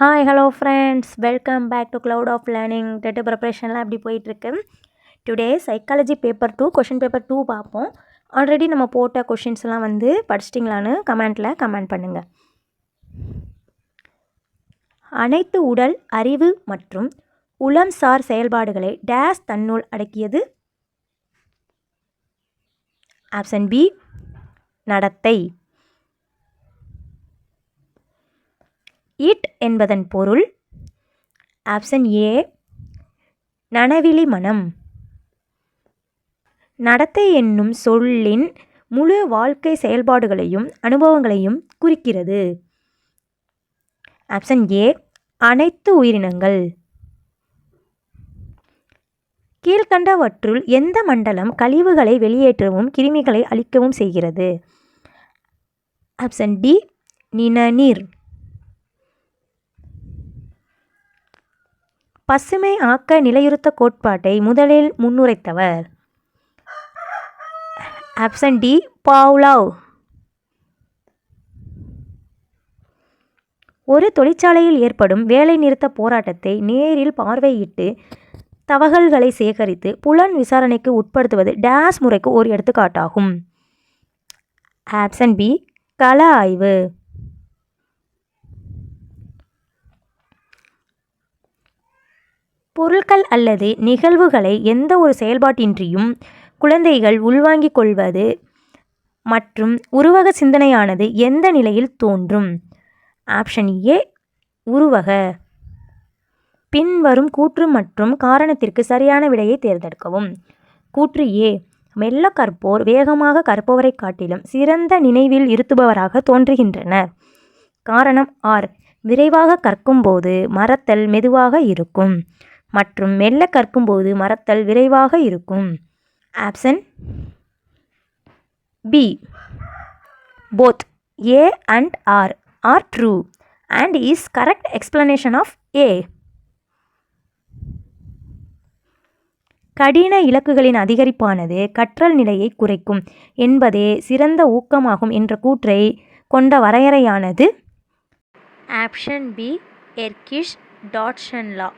Hi hello friends, welcome back to cloud of learning. TET ப்ரிப்ரேஷன்லாம் எப்படி போயிட்டுருக்கு? Today psychology paper 2 question paper 2 பார்ப்போம். Already நம்ம போட்ட கொஷின்ஸ்லாம் படிச்சிட்டிங்களான்னு கமெண்ட் பண்ணுங்கள். அனைத்து உடல், அறிவு மற்றும் உளம்சார் செயல்பாடுகளை டேஸ் தன்னுள் அடக்கியது? ஆப்ஷன் பி நடத்தை. இட் என்பதன் பொருள்? ஆப்ஷன் ஏ நனவிலி மனம். நடத்தை என்னும் சொல்லின் முழு வாழ்க்கை செயல்பாடுகளையும் அனுபவங்களையும் குறிக்கிறது. ஆப்ஷன் ஏ அனைத்து உயிரினங்கள். கீழ்கண்டவற்றுள் எந்த மண்டலம் கழிவுகளை வெளியேற்றவும் கிருமிகளை அழிக்கவும் செய்கிறது? ஆப்ஷன் டி நிணநீர். பசுமை ஆக்க நிலையுறுத்த கோட்பாட்டை முதலில் முன்னுரைத்தவர்? Option D Pavlov. ஒரு தொழிற்சாலையில் ஏற்படும் வேலை நிறுத்த போராட்டத்தை நேரில் பார்வையிட்டு தகவல்களை சேகரித்து புலன் விசாரணைக்கு உட்படுத்துவது டேஸ் முறைக்கு ஒரு எடுத்துக்காட்டாகும். ஆப்ஷன் பி கள ஆய்வு. பொருட்கள் அல்லது நிகழ்வுகளை எந்த ஒரு செயல்பாட்டின்றியும் குழந்தைகள் உள்வாங்கிக் கொள்வது மற்றும் உருவக சிந்தனையானது எந்த நிலையில் தோன்றும்? ஆப்ஷன் ஏ உருவக. பின்வரும் கூற்று மற்றும் காரணத்திற்கு சரியான விடையை தேர்ந்தெடுக்கவும். கூற்று ஏ மெல்ல கற்போர் வேகமாக கற்பவரை காட்டிலும் சிறந்த நினைவில் இருத்துபவராக தோன்றுகின்றனர். காரணம் ஆர் விரைவாக கற்கும்போது மறத்தல் மெதுவாக இருக்கும் மற்றும் மெல்ல கற்கும்போது மறத்தல் விரைவாக இருக்கும். Option B both A and R true and is correct explanation of A. கடின இலக்குகளின் அதிகரிப்பானது கற்றல் நிலையை குறைக்கும் என்பதே சிறந்த ஊக்கமாகும் என்ற கூற்றை கொண்ட வரையறையானது? ஆப்ஷன் பி எர்கிஷ் டாட்சன் லா.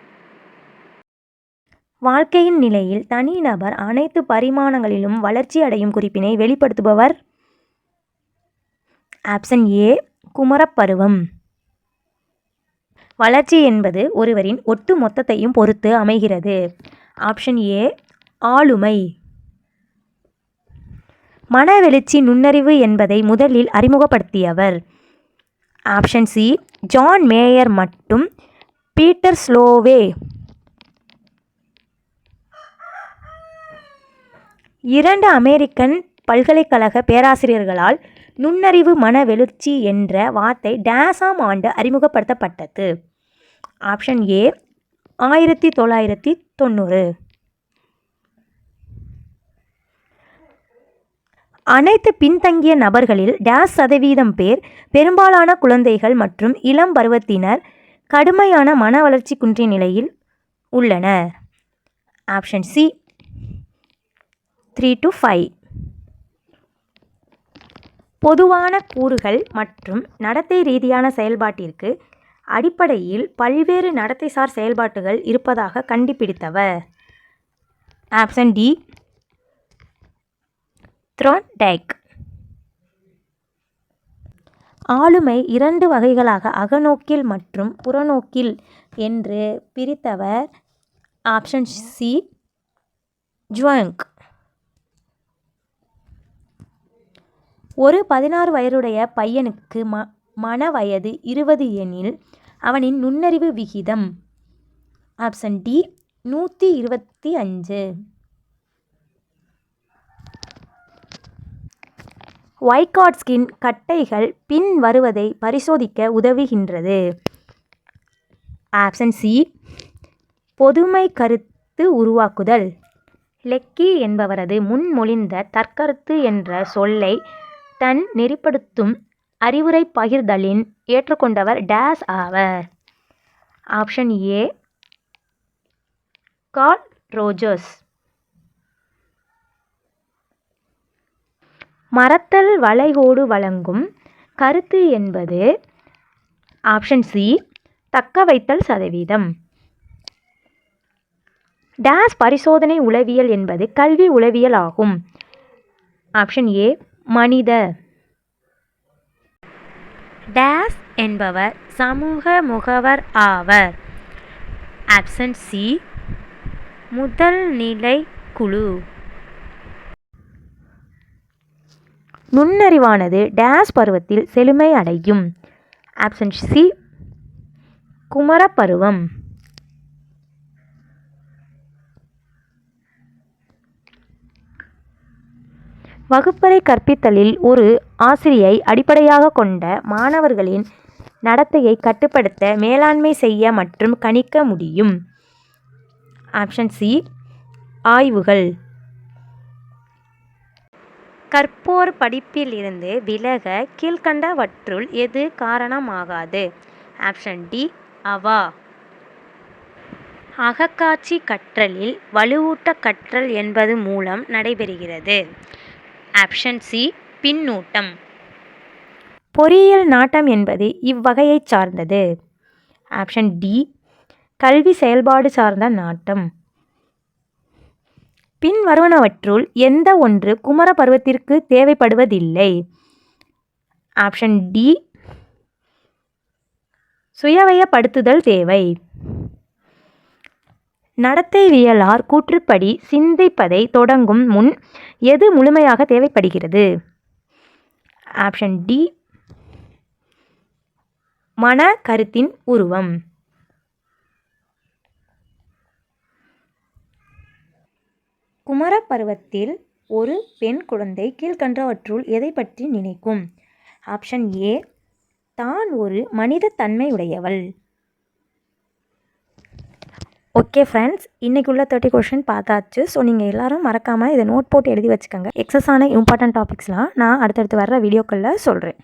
வாழ்க்கையின் நிலையில் தனிநபர் அனைத்து பரிமாணங்களிலும் வளர்ச்சி அடையும் குறிப்பினை வெளிப்படுத்துபவர்? Option A குமரப்பருவம். வளர்ச்சி என்பது ஒருவரின் ஒட்டு மொத்தத்தையும் பொறுத்து அமைகிறது. ஆப்ஷன் ஏ ஆளுமை. மனவெழுச்சி நுண்ணறிவு என்பதை முதலில் அறிமுகப்படுத்தியவர்? ஆப்ஷன் சி ஜான் மேயர் மற்றும் பீட்டர் ஸ்லோவே. இரண்டு அமெரிக்கன் பல்கலைக்கழக பேராசிரியர்களால் நுண்ணறிவு மனவெழுச்சி என்ற வார்த்தை டேஸாம் ஆண்டு அறிமுகப்படுத்தப்பட்டது? Option A 1990. அனைத்து பின்தங்கிய நபர்களில் டேஸ் சதவீதம் பேர், பெரும்பாலான குழந்தைகள் மற்றும் இளம் பருவத்தினர் கடுமையான மன வளர்ச்சி குன்றிய நிலையில் உள்ளனர்? Option C 3 to 5. பொதுவான கூறுகள் மற்றும் நடத்தை ரீதியான செயல்பாட்டிற்கு அடிப்படையில் பல்வேறு நடத்தைசார் செயல்பாட்டுகள் இருப்பதாக கண்டுபிடித்தவர்? Option D Thorndike. ஆளுமை இரண்டு வகைகளாக அகநோக்கில் மற்றும் புறநோக்கில் என்று பிரித்தவர்? Option C Zhuang. ஒரு 16 வயதுடைய பையனுக்கு மன வயது 20 எனில் அவனின் நுண்ணறிவு விகிதம்? Option D 125. வைகாட்ஸ்கின் கட்டைகள் பின் வருவதை பரிசோதிக்க உதவுகின்றது? ஆப்ஷன் சி பொதுமை கருத்து உருவாக்குதல். லெக்கி என்பவரது முன்மொழிந்த தற்கருத்து என்ற சொல்லை தன் நெறிப்படுத்தும் அறிவுரை பகிர்தலின் ஏற்றுக்கொண்டவர் டேஸ் ஆவர்? Option A Carl Rogers. மறத்தல் வளைகோடு வழங்கும் கருத்து என்பது? ஆப்ஷன் சி தக்க வைத்தல் சதவீதம். டேஸ் பரிசோதனை உளவியல் என்பது கல்வி உளவியல் ஆகும். ஆப்ஷன் ஏ மனித. டேஸ் என்பவர் சமூக முகவர் ஆவர். ஆப்ஷன் சி முதல் நிலை குழு. நுண்ணறிவானது டேஸ் பருவத்தில் செழுமை அடையும். ஆப்ஷன் சி குமரப்பருவம். வகுப்பறை கற்பித்தலில் ஒரு ஆசிரியை அடிப்படையாக கொண்ட மாணவர்களின் நடத்தையை கட்டுப்படுத்த, மேலாண்மை செய்ய மற்றும் கணிக்க முடியும். ஆப்ஷன் சி ஆய்வுகள். கற்போர் படிப்பிலிருந்து விலக கீழ்க்கண்டவற்றுள் எது காரணமாகாது? ஆப்ஷன் டி அவா. அகக்காட்சி கற்றலில் வலுவூட்ட கற்றல் என்பது மூலம் நடைபெறுகிறது. ஆப்ஷன் சி பின்னூட்டம். பொறியியல் நாட்டம் என்பது இவ்வகையைச் சார்ந்தது. ஆப்ஷன் டி கல்வி செயல்பாடு சார்ந்த நாட்டம். பின் வருவனவற்றுள் எந்த ஒன்று குமர பருவத்திற்கு தேவைப்படுவதில்லை? ஆப்ஷன் டி சுயவயப்படுத்துதல் தேவை. நடத்தைவியலார் கூற்றுப்படி சிந்திப்பதை தொடங்கும் முன் எது முழுமையாக தேவைப்படுகிறது? ஆப்ஷன் டி மன கருத்தின் உருவம். குமர பருவத்தில் ஒரு பெண் குழந்தை கீழ்க்கண்டவற்றுள் எதை பற்றி நினைக்கும்? ஆப்ஷன் ஏ தான் ஒரு மனித தன்மையுடையவள். ஓகே ஃப்ரெண்ட்ஸ், இன்றைக்குள்ள 30 கொஷின் பார்த்தாச்சு. ஸோ நீங்கள் எல்லோரும் மறக்காமல் இதை நோட் போட்டு எழுதி வச்சுக்கோங்க. எக்ஸஸான இம்பார்ட்டன்ட் டாபிக்ஸ்லாம் நான் அடுத்தடுத்து வர்ற வீடியோக்களில் சொல்கிறேன்.